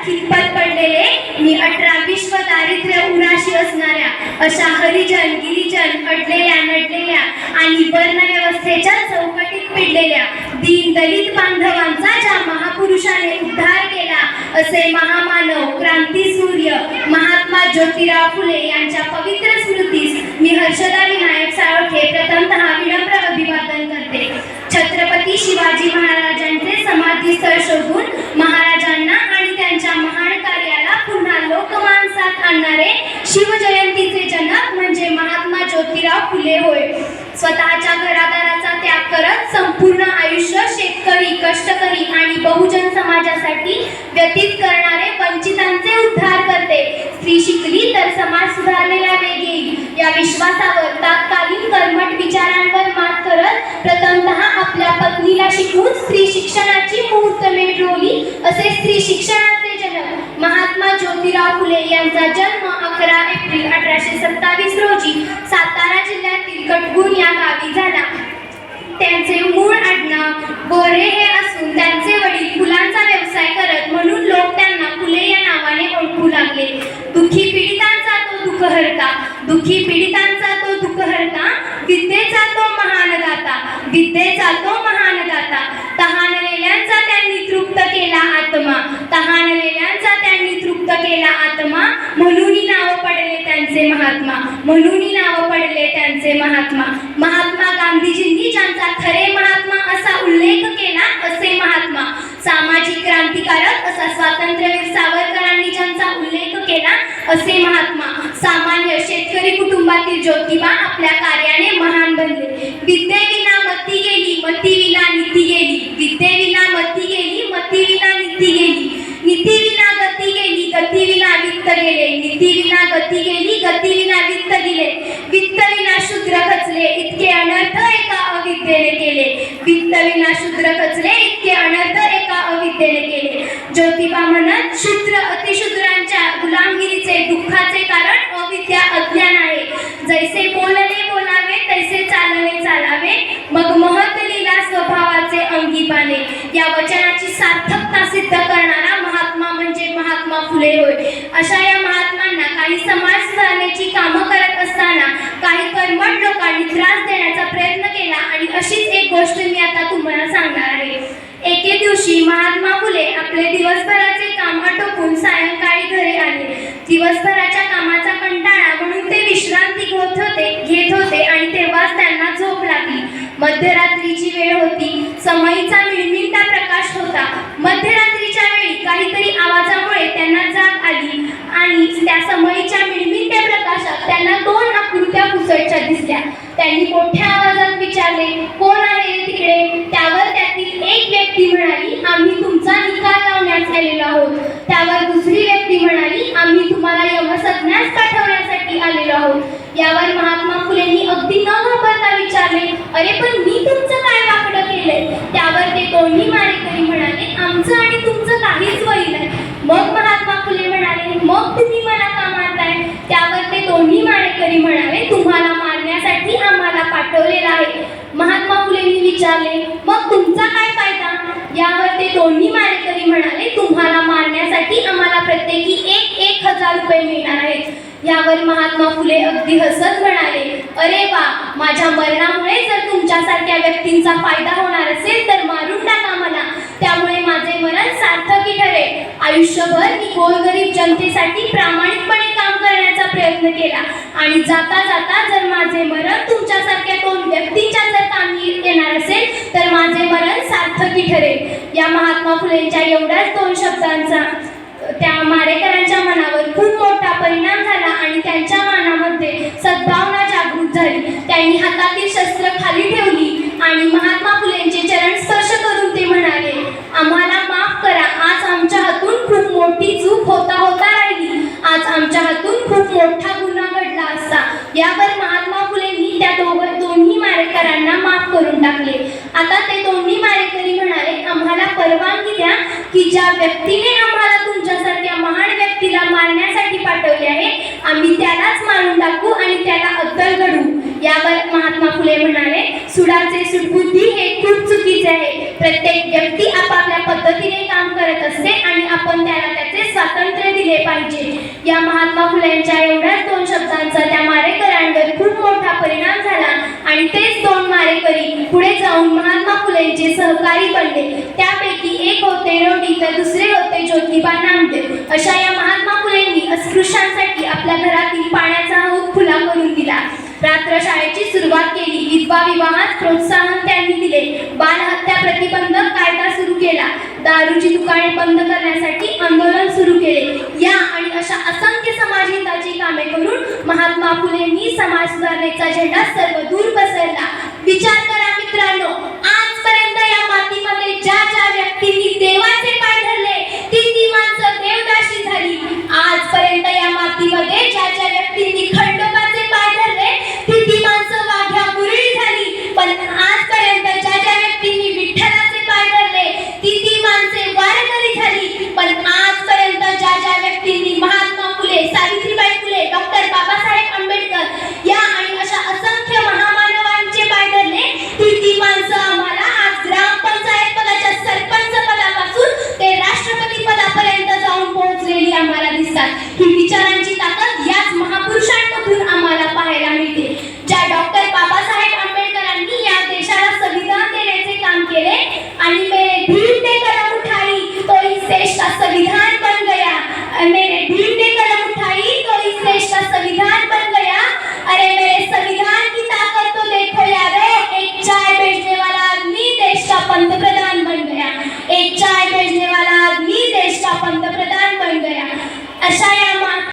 खितपत पडलेले मी 18 विश्व दारिद्र्य उराशी असणाऱ्या अशा हरिजन गिरिजन अडलेल्या नडलेल्या आणि वर्ण व्यवस्थेच्या चौकटीत पिडलेल्या दीन दलित बांधवांचा ज्या महापुरुषाने उद्धार केला असे महामानव क्रांती सूर्य महात्मा ज्योतिराव फुले यांच्या पवित्र स्मृतीस मी हर्षदा विनायक साळोखे प्रथमतः विनम्र अभिवादन करते. छत्रपती शिवाजी महाराजांचे समाधीस्थळ शोधून महाराजांना आणि त्यांच्या महान कार्याला पुन्हा लोकमानसात आणणारे शिवजयंतीचे जनक म्हणजे महात्मा ज्योतिराव फुले होय. स्वतःच्या घरादाराचा त्याग करत संपूर्ण आयुष्य शेतकरी कष्टकरी आणि बहुजन समाजासाठी व्यतीत करणारे वंचितांचे उद्धार करते. स्त्री शिकली तर समाज सुधारलेला वेग येईल या विश्वासावर तत्कालीन कर्मठ विचारांवर मात करत प्रथमतः आपल्या पत्नीला शिकवून स्त्री शिक्षणाची मुहूर्तमेढ रोवली असे स्त्री शिक्षणाचे जनक महात्मा ज्योतिराव फुले यांचा जन्म 11 एप्रिल 1827 रोजी सातारा जिल्ह्यातील कटगुण या गावी झाला. त्यांचे मूळ आडनाव बोरे हे असून त्यांचे वडील फुलांचा व्यवसाय करत म्हणून लोक त्यांना फुले या नावाने ओळखू लागले. दुःखी पीडितांचा तो दुःखहर्ता, दुःखी पीडितांचा तो दुःखहर्ता, विद्येचा तो महान दाता, विद्येचा तो महान दाता. तहानलेल्यांचा त्यांनी तृप्त केला आत्मा, तहानलेल्यांचा त्यांनी तृप्त केला आत्मा, म्हणून नाव पडले त्यांचे महात्मा, म्हणून नाव पडले त्यांचे महात्मा. महात्मा गांधीजींनी ज्यांचा खरे महात्मा असा उल्लेख केला असे महात्मा. सामाजिक क्रांतिकारक असा स्वातंत्र्यवीर सावरकरांनी ज्यांचा उल्लेख केला असे महात्मा. सामान्य शेतकरी कुटुंबातील ज्योतिबा आपल्या कार्याने महान बनले. विद्येविना मती गेली, मतीविना नीती गेली, विद्येविना मती गेली, मतीविना नीती गेली, नीतीविना गती गेली, गतीविना वित्त गेले, नीतीविना गती गेली, गतीविना वित्त गेले, वित्तविना शूद्र खचले, इतके अनर्थ एका अविद्येने केले, वित्तविना शूद्र खचले, इतके अनर्थ एका अविद्येने केले. ज्योतिबा म्हणत शूद्र अतिशूद्रांच्या गुलामगिरीचे दुःखाचे कारण अविद्या अज्ञान आहे. जैसे बोलणे बोलावे तैसे चालणे चालावे, मग महत लीला स्वभावाचे अंगी पाने. या वचनाची सार्थकता सिद्ध करणारा महात्मा म्हणजे महात्मा फुले होय. अशा या महात्मांना काही समाज सुधारण्याची कामं करत असताना काही कर्मठ लोकांनी त्रास देण्याचा प्रयत्न केला आणि अशीच एक गोष्ट मी आता तुम्हाला सांगणार आहे. एके दिवशी महात्मा फुले आपले दिवसभराचे काम आटोपून सायंकाळी घरी आले. दिवसभराच्या कामाचा कंटाळा म्हणून ते विश्रांती घेत होते आणि तेव्हाच त्यांना झोप लागली. मध्यरात्रीची वेळ होती. समईचा मिळमिळता प्रकाश होता. मध्यरात्रीच्या वेळी काहीतरी आवाजामुळे त्यांना जाग आली आणि त्या समईच्या मिळमिळत्या प्रकाशात त्यांना 2 आकृत्या पुसटच्या दिसल्या. त्यांनी मोठ्या आवाजात विचारले, कोण आहे तिकडे? त्यावर त्यातील एक व्यक्ती म्हणाली, आम्ही तुमचा निकाल लावण्यास आलेलो आहोत. त्यावर दुसरी व्यक्ती म्हणाली, आम्ही तुम्हाला यमसदनास पाठवण्यासाठी आलेलो आहोत. यावर महात्मा फुलेंनी अगदी न घाबरता विचारले, अरे पण मी तुमचं काय वाकडं केलंय? त्यावर ते दोन्ही मारेकरी म्हणाले, आमचं आणि तुमचं काहीच वैर नाही. मग महात्मा फुले म्हणाले, मग तुम्ही मला का मारताय? त्यावर ते दोन्ही मारेकरी म्हणाले, तुम्हाला मारण्यासाठी आम्हाला पाठवलेलं आहे. महात्मा फुलेंनी विचारले, मग तुमचा काय फायदा? यावर ते दोन्ही मारेकरी म्हणाले, तुम्हाला मारण्यासाठी आम्हाला प्रत्येकी 1,000 रुपये मिळणार आहेत. यावर महात्मा फुले अगदी हसत म्हणाले, अरे वा, माझ्या मरणामुळे जर तुमच्यासारख्या व्यक्तींचा फायदा होणार असेल तर मारून टाका मला. त्यामुळे माझे मरण सार्थकी ठरेल. आयुष्यभर मी गोरगरीब जनतेसाठी प्रामाणिकपणे काम करण्याचा प्रयत्न केला आणि जाता जाता जर माझे मरण तुमच्यासारख्या 2 व्यक्तींच्या जर कामी येणार असेल तर माझे मरण सार्थकी ठरेल. या महात्मा फुलेंच्या एवढ्याच 2 शब्दांचा त्या मारेकरांच्या मनावर खूप मोठा परिणाम झाला आणि त्यांच्या मनामध्ये सद्भावना जागृत झाली. त्यांनी हातातील शस्त्र खाली ठेवली आणि महात्मा फुलेंचे चरण स्पर्श करून ते म्हणाले, आम्हाला माफ करा, आज आमच्या हातून खूप मोठी चूक होता राहिली. आज आमच्या हातून खूप मोठा गुन्हा घडला असता. यावर महात्मा फुलेंनी त्या दोन्ही मारेकरांना माफ करून टाकले. आता ते दोन्ही मारेकरी म्हणाले, आम्हाला परवानगी द्या की ज्या व्यक्तीने आम्हाला तुमच्यासारख्या महान व्यक्तीला मारण्यासाठी पाठवले आहे. आम्ही त्यालाच मारून टाकू आणि त्याला अद्दल घडवू. यावर महात्मा फुले म्हणाले, सुडाचे सुडबुद्धी हे खूप चुकीचे आहे. प्रत्येक व्यक्ती आपापल्या पद्धतीने काम करत असते आणि आपण त्याला त्याचे स्वातंत्र्य दिले पाहिजे. या महात्मा फुलेंच्या एवढ्याच 2 शब्दांचा त्या मारेकऱ्यांवर खूप मोठा परिणाम झाला आणि तेच 2 मारेकरी पुढे जाऊन महात्मा फुलेंचे सहकारी बनले. त्यापैकी एक होते रोडी तर दुसरे होते ज्योतिबा नामदेव. अशा या महात्मा फुलेंनी अस्पृश्यांसाठी आपल्या घरातील पाण्याचा हौद खुला करून दिला. रात्र शाळेची सुरुवात केली. विधवा विवाहास प्रोत्साहन त्यांनी दिले. बालहत्या प्रतिबंधक कायदा सुरू केला. दारूची दुकाने बंद करण्यासाठी आंदोलन सुरू केले. या आणि अशा असंख्य समाजहिताची कामे करून महात्मा फुलेंनी समाज सुधारणेचा झेंडा सर्वदूर पसरला. विचार करा मित्रांनो,